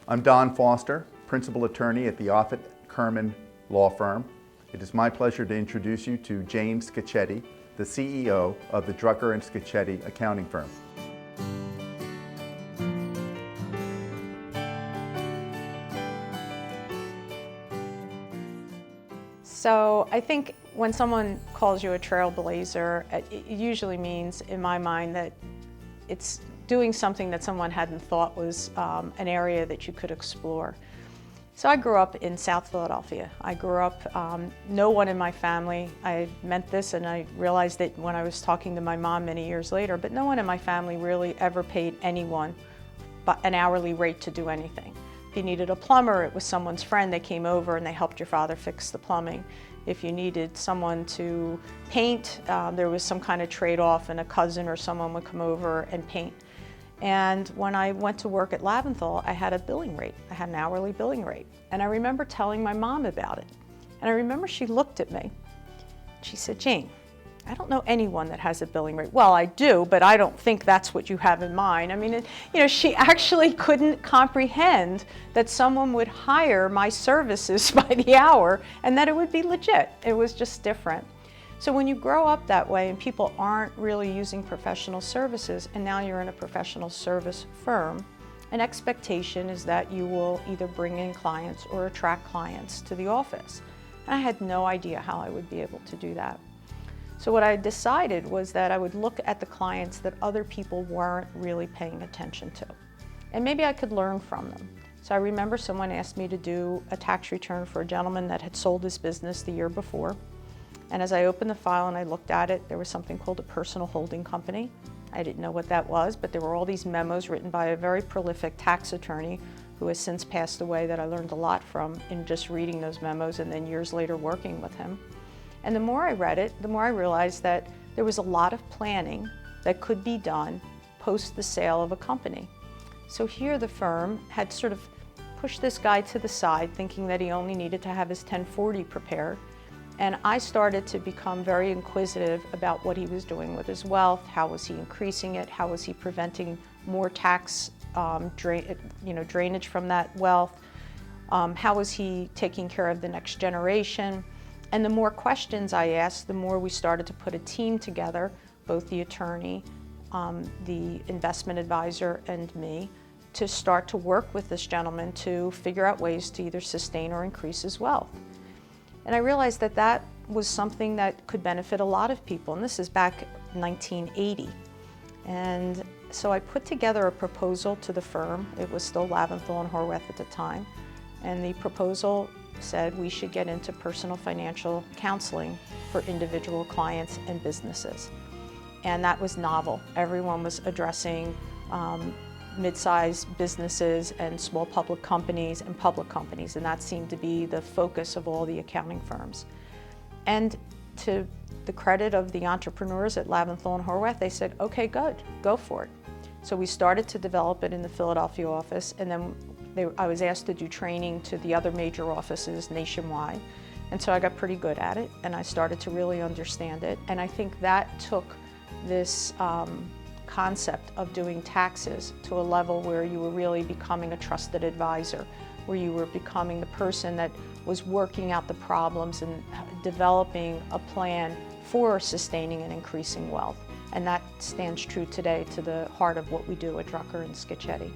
I'm Don Foster, Principal Attorney at the Offutt Kerman Law Firm. It is my pleasure to introduce you to Jane Scaccetti, the CEO of the Drucker and Scaccetti accounting firm. So I think when someone calls you a trailblazer, it usually means, in my mind, that it's doing something that someone hadn't thought was an area that you could explore. So I grew up in South Philadelphia. I grew up, no one in my family, I meant this and I realized it when I was talking to my mom many years later, but no one in my family really ever paid anyone an hourly rate to do anything. If you needed a plumber, it was someone's friend that came over and they helped your father fix the plumbing. If you needed someone to paint, there was some kind of trade-off and a cousin or someone would come over and paint. And when I went to work at Laventhal, I had a billing rate. I had an hourly billing rate. And I remember telling my mom about it. And I remember she looked at me. She said, "Jane, I don't know anyone that has a billing rate." "Well, I do, but I don't think that's what you have in mind." I mean, she actually couldn't comprehend that someone would hire my services by the hour and that it would be legit. It was just different. So when you grow up that way and people aren't really using professional services, and now you're in a professional service firm, an expectation is that you will either bring in clients or attract clients to the office. And I had no idea how I would be able to do that. So what I decided was that I would look at the clients that other people weren't really paying attention to. And maybe I could learn from them. So I remember someone asked me to do a tax return for a gentleman that had sold his business the year before. And as I opened the file and I looked at it, there was something called a personal holding company. I didn't know what that was, but there were all these memos written by a very prolific tax attorney who has since passed away that I learned a lot from in just reading those memos and then years later working with him. And the more I read it, the more I realized that there was a lot of planning that could be done post the sale of a company. So here the firm had sort of pushed this guy to the side, thinking that he only needed to have his 1040 prepared. And I started to become very inquisitive about what he was doing with his wealth. How was he increasing it? How was he preventing more tax drainage from that wealth? How was he taking care of the next generation? And the more questions I asked, the more we started to put a team together, both the attorney, the investment advisor, and me, to start to work with this gentleman to figure out ways to either sustain or increase his wealth. And I realized that that was something that could benefit a lot of people, and this is back in 1980. And so I put together a proposal to the firm. It was still Laventhal and Horwath at the time, and the proposal said we should get into personal financial counseling for individual clients and businesses. And that was novel. Everyone was addressing mid-sized businesses and small public companies, and that seemed to be the focus of all the accounting firms. And to the credit of the entrepreneurs at Laventhal and Horwath, they said, "Okay, good, go for it." So we started to develop it in the Philadelphia office, and then I was asked to do training to the other major offices nationwide. And so I got pretty good at it, and I started to really understand it. And I think that took this concept of doing taxes to a level where you were really becoming a trusted advisor, where you were becoming the person that was working out the problems and developing a plan for sustaining and increasing wealth. And that stands true today to the heart of what we do at Drucker and Scaccetti.